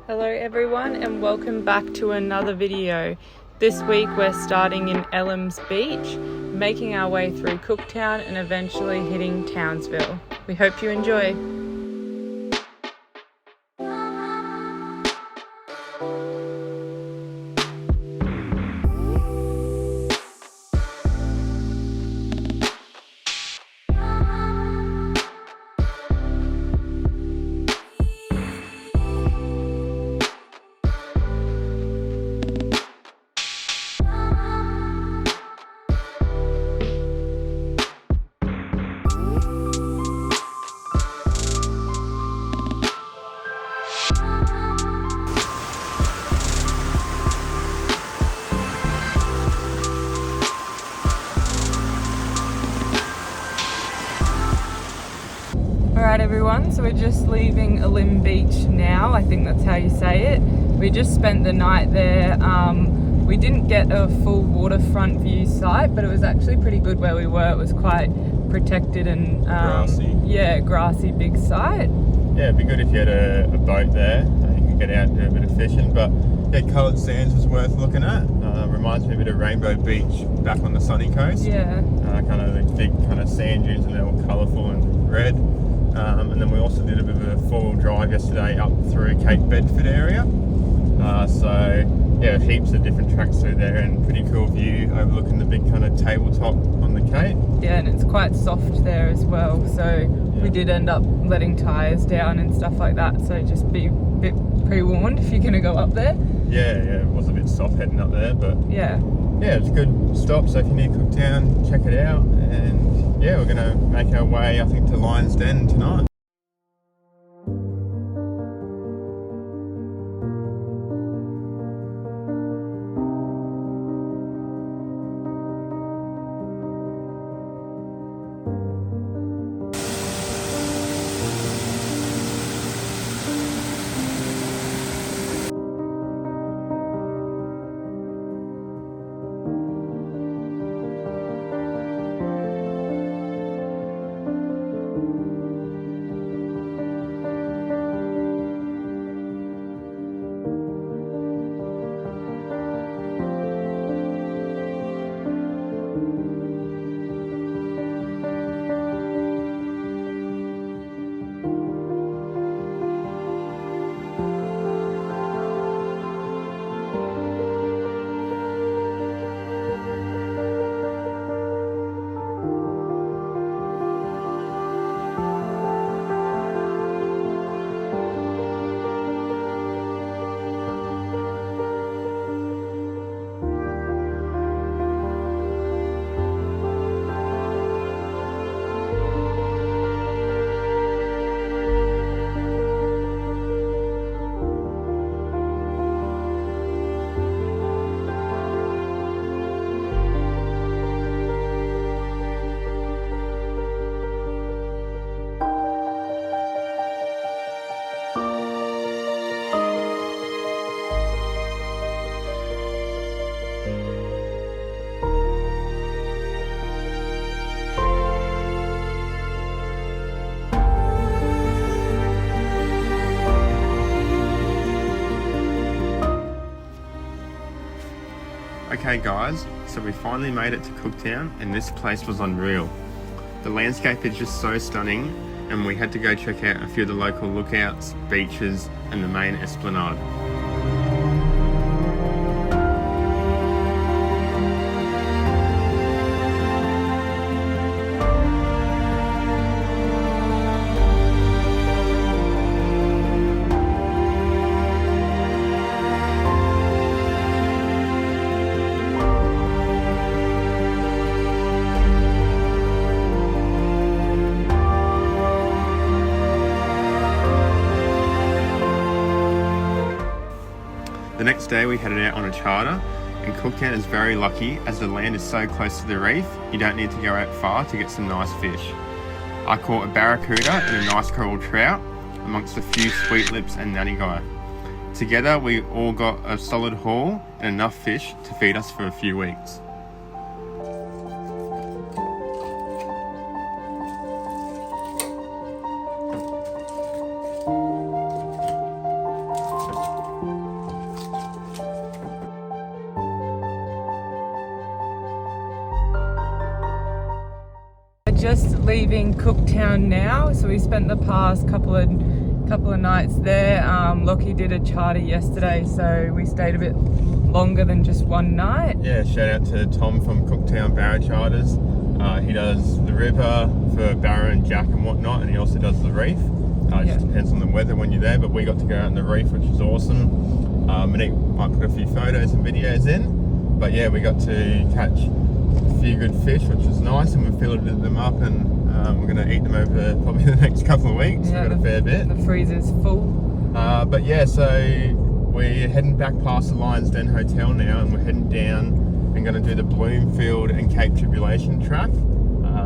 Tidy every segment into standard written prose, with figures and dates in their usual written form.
Hello everyone and welcome back to another video. This week we're starting in Elm Beach, making our way through Cooktown and eventually hitting Townsville. We hope you enjoy. Alright everyone, so we're just leaving Elm Beach now. I think that's how you say it. We just spent the night there. We didn't get a full waterfront view site, but it was actually pretty good where we were. It was quite protected and grassy. Yeah, grassy, big site. Yeah, it'd be good if you had a boat there. You could get out and do a bit of fishing, but yeah, coloured sands was worth looking at. Reminds me a bit of Rainbow Beach back on the sunny coast. Yeah. Kind of the big kind of sand dunes, and they're all colourful and red. And then we also did a bit of a four-wheel drive yesterday up through Cape Bedford area. So yeah, heaps of different tracks through there and pretty cool view overlooking the big kind of tabletop on the Cape. Yeah, and it's quite soft there as well. So we did end up letting tyres down and stuff like that. So just be a bit pre-warned if you're going to go up there. Yeah, it was a bit soft heading up there, but yeah, it's a good stop. So if you're near Cooktown, check it out. And yeah, we're going to make our way, I think, to Lion's Den tonight. Okay guys, so we finally made it to Cooktown and this place was unreal. The landscape is just so stunning and we had to go check out a few of the local lookouts, beaches and the main esplanade. The next day we headed out on a charter, and Cooktown is very lucky as the land is so close to the reef, you don't need to go out far to get some nice fish. I caught a barracuda and a nice coral trout, amongst a few sweet lips and nanny guy. Together we all got a solid haul and enough fish to feed us for a few weeks. just leaving Cooktown now. So we spent the past couple of nights there. Lockie did a charter yesterday, so we stayed a bit longer than just one night. Yeah, shout out to Tom from Cooktown Barra Charters. He does the river for Barron, Jack and whatnot, and he also does the reef. It just depends on the weather when you're there, but we got to go out on the reef, which was awesome. Monique might put a few photos and videos in, but yeah, we got to catch a few good fish, which was nice, and we filleted them up, and we're going to eat them over probably the next couple of weeks. Yeah, we've got a fair bit. The freezer's full. But yeah, so we're heading back past the Lions Den Hotel now, and we're heading down and going to do the Bloomfield and Cape Tribulation track.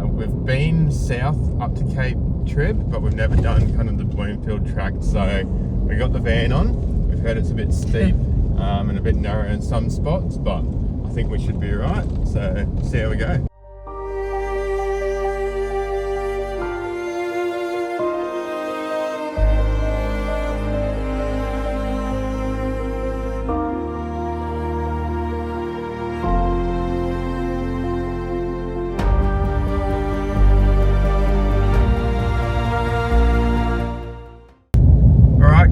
We've been south up to Cape Trib, but we've never done kind of the Bloomfield track, so we got the van on. We've heard it's a bit steep and a bit narrow in some spots, but I think we should be alright, so see how we go.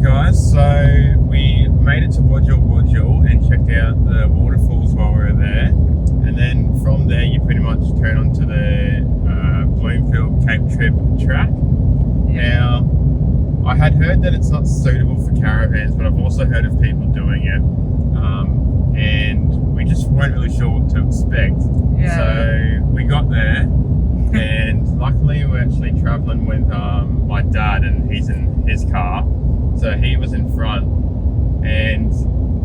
Guys, so we made it to Wodjil and checked out the waterfalls while we were there, and then from there you pretty much turn onto the Bloomfield Cape Trib track. Now, I had heard that it's not suitable for caravans, but I've also heard of people doing it, and we just weren't really sure what to expect. So we got there, and luckily we're actually travelling with my dad, and he's in his car. So he was in front, and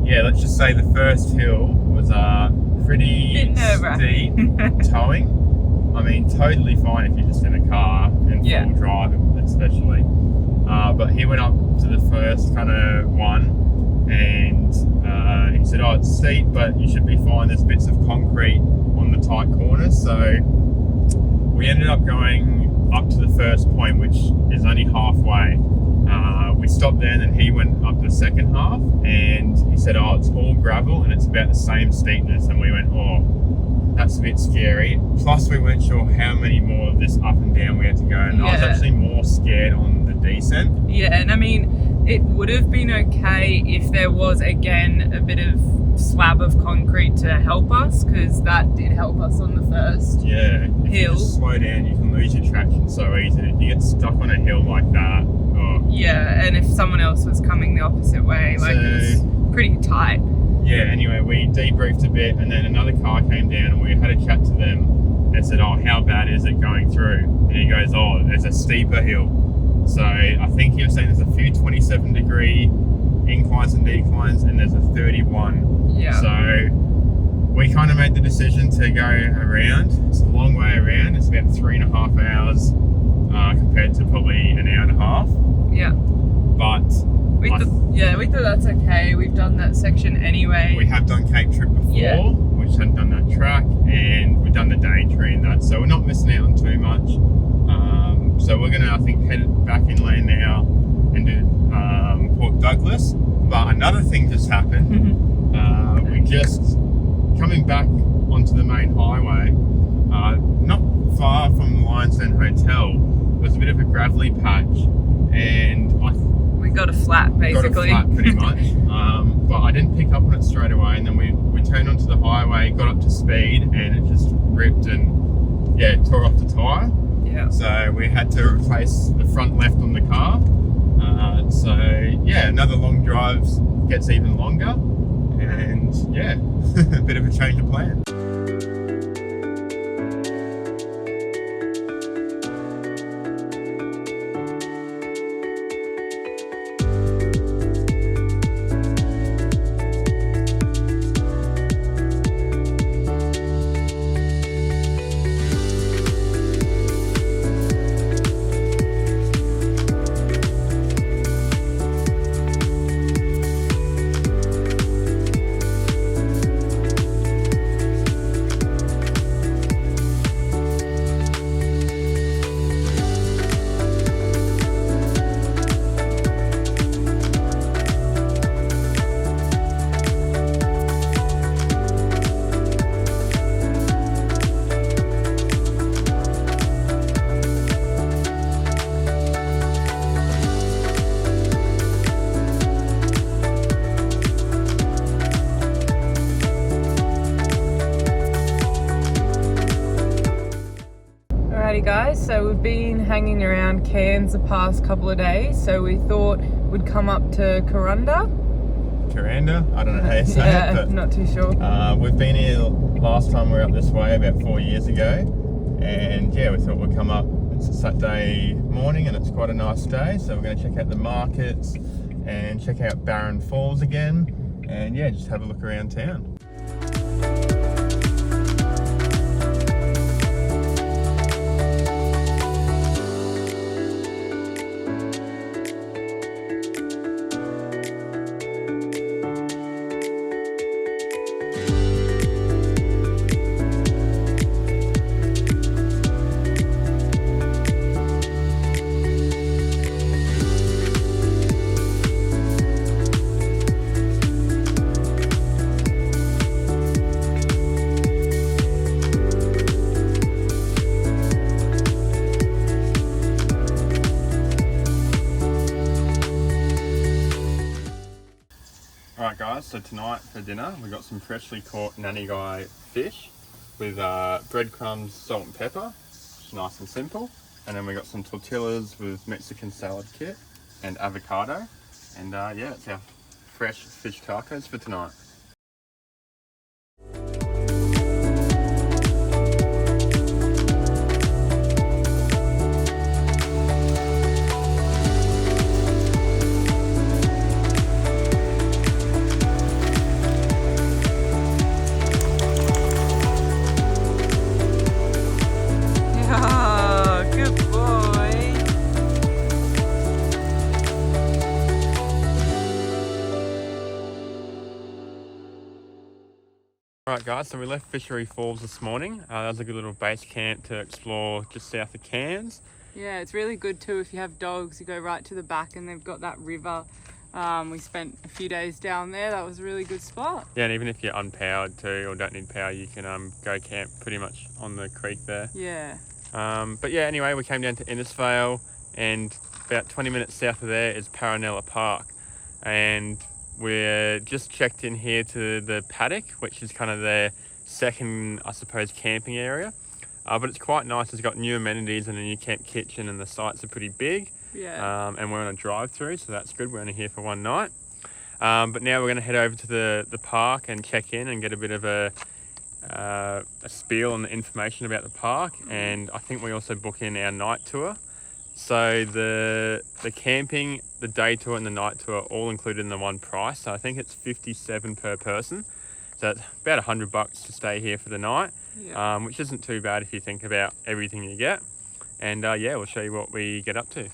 yeah, let's just say the first hill was pretty steep towing. I mean, totally fine if you're just in a car and full drive especially. But he went up to the first kind of one, and he said, oh, it's steep, but you should be fine. There's bits of concrete on the tight corners. So we ended up going up to the first point, which is only halfway. We stopped there, and then he went up the second half, and he said, oh, it's all gravel and it's about the same steepness, and we went, oh, that's a bit scary. Plus we weren't sure how many more of this up and down we had to go, and I was actually more scared on the descent. Yeah, and I mean, it would have been okay if there was again a bit of slab of concrete to help us, because that did help us on the first hill. If you just slow down, you can lose your traction so easy. If you get stuck on a hill like that, and if someone else was coming the opposite way, like it was pretty tight. Yeah, anyway, we debriefed a bit, and then another car came down, and we had a chat to them and said, oh, how bad is it going through? And he goes, oh, there's a steeper hill. So I think he was saying there's a few 27-degree inclines and declines, and there's a 31. Yeah. So we kind of made the decision to go around. It's a long way around. It's about 3.5 hours compared to probably an hour and a half. Yeah. But we thought that's okay. We've done that section anyway. We have done Cape Trip before. We just hadn't done that track, and we've done the day tree and that, so we're not missing out on too much. So we're gonna, I think, head back inland now and do Port Douglas. But another thing just happened. We just coming back onto the main highway, not far from the Lions Den Hotel, was a bit of a gravelly patch, and we got a flat basically. Got a flat pretty much. But I didn't pick up on it straight away, and then we turned onto the highway, got up to speed, and it just ripped and tore off the tyre. Yeah. So we had to replace the front left on the car. So another long drive gets even longer, and a bit of a change of plan. hanging around Cairns the past couple of days, so we thought we'd come up to Kuranda. I don't know how you say Yeah, it, but not too sure. we've been here last time we were up this way about 4 years ago, and yeah, we thought we'd come up. It's a Saturday morning and it's quite a nice day, so we're going to check out the markets and check out Barron Falls again, and yeah, just have a look around town. Alright guys, so tonight for dinner we got some freshly caught nanny guy fish with breadcrumbs, salt and pepper, which is nice and simple. And then we got some tortillas with Mexican salad kit and avocado. And yeah, it's our fresh fish tacos for tonight. Alright guys, so we left Fishery Falls this morning. That was a good little base camp to explore just south of Cairns. Yeah, it's really good too if you have dogs. You go right to the back and they've got that river. We spent a few days down there. That was a really good spot. Yeah, and even if you're unpowered too or don't need power, you can go camp pretty much on the creek there. Yeah. But yeah, anyway, we came down to Innisfail, and about 20 minutes south of there is Paronella Park. And we're just checked in here to the paddock, which is kind of their second, I suppose, camping area. But it's quite nice. It's got new amenities and a new camp kitchen, and the sites are pretty big. Yeah. And we're on a drive-through, so that's good. We're only here for one night. But now we're going to head over to the park and check in and get a bit of a spiel on the information about the park. And I think we also book in our night tour. So the camping, the day tour and the night tour are all included in the one price. So I think it's $57 per person. So it's about $100 to stay here for the night, Yeah. which isn't too bad if you think about everything you get. And yeah, we'll show you what we get up to.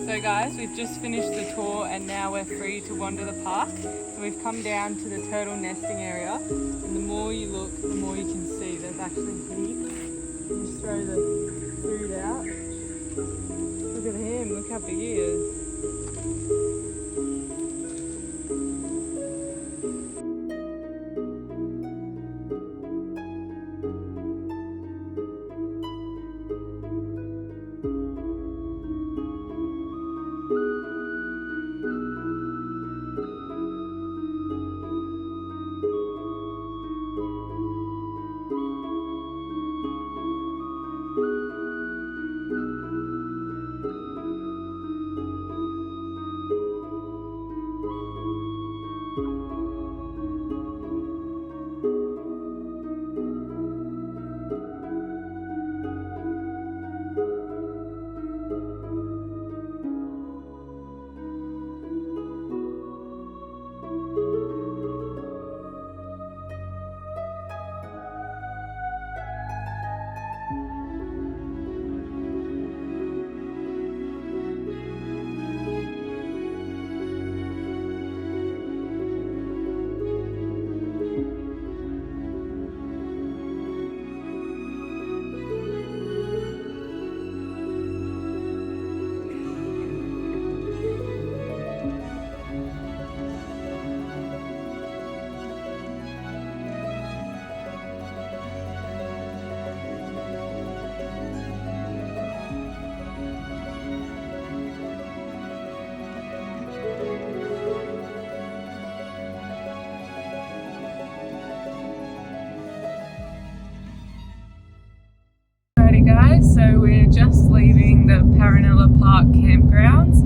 So guys, we've just finished the tour and now we're free to wander the park. So we've come down to the turtle nesting area, and the more you look, the more you can see. There's actually heaps. You just throw the food out. Look at him, look how big he is. guys, so we're just leaving the Paronella Park campgrounds.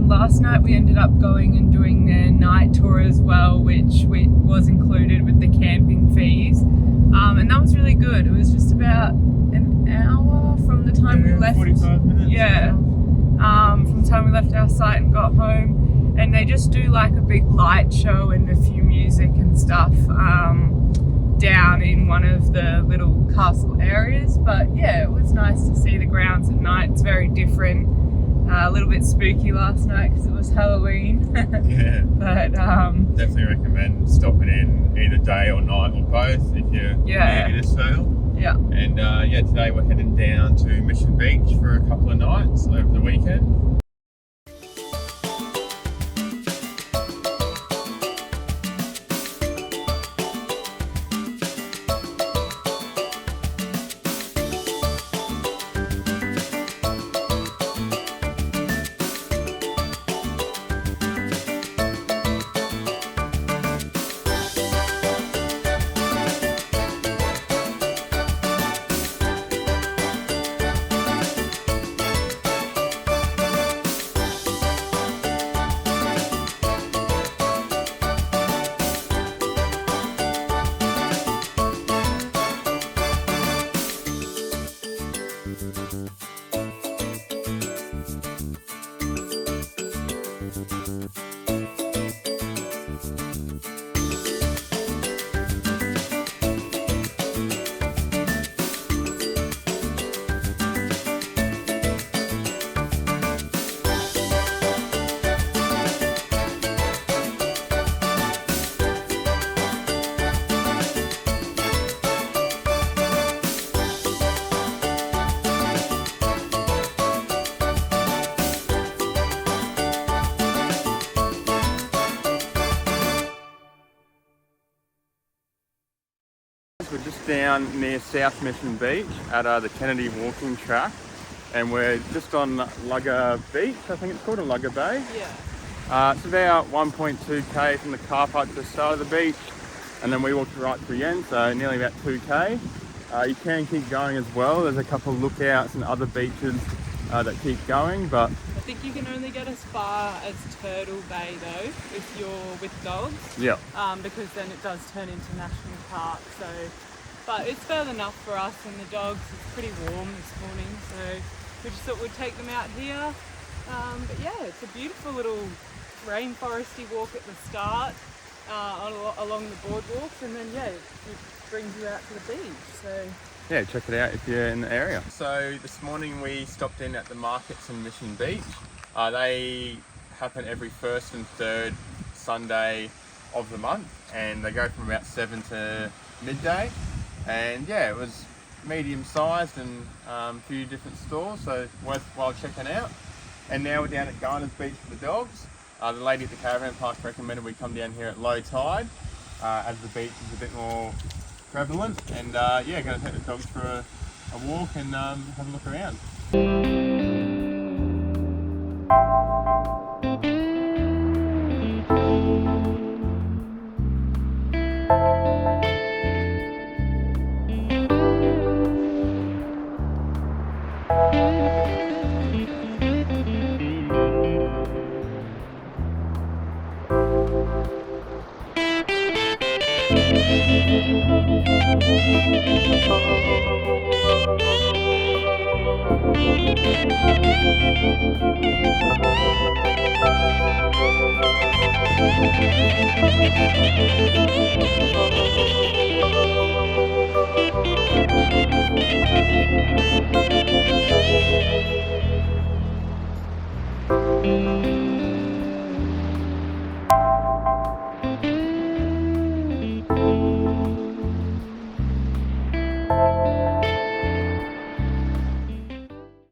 Last night we ended up going and doing their night tour as well, which was included with the camping fees, and that was really good. It was just about an hour from the time we left. 45 minutes. Yeah, from the time we left our site and got home, and they just do like a big light show and a few music and stuff down in one of the little castle areas. But yeah, it was nice to see the grounds at night. It's very different. A little bit spooky last night because it was Halloween. Yeah. But definitely recommend stopping in either day or night or both if you're near Towsnville. yeah. And yeah, today we're heading down to Mission Beach for a couple of nights over the weekend. We're just down near South Mission Beach at the Kennedy walking track, and we're just on Lugger Beach, I think it's called, or Lugger Bay. Yeah. It's about 1.2k from the car park to the start of the beach, and then we walked right to the end, so nearly about 2k. You can keep going as well. There's a couple of lookouts and other beaches that keep going, but I think you can only get as far as Turtle Bay though if you're with dogs. yeah. Because then it does turn into national park. So, but it's further enough for us and the dogs. It's pretty warm this morning, so we just thought we'd take them out here. But yeah, it's a beautiful little rainforesty walk at the start along the boardwalks, and then yeah, it brings you out to the beach. So. Yeah, check it out if you're in the area. So this morning we stopped in at the markets in Mission Beach. They happen every first and third Sunday of the month, and they go from about 7 to midday. And yeah, it was medium sized and a few different stores, so worthwhile checking out. And now we're down at Garners Beach for the dogs. The lady at the caravan park recommended we come down here at low tide, as the beach is a bit more prevalent, and yeah, going to take the dogs for a walk and have a look around.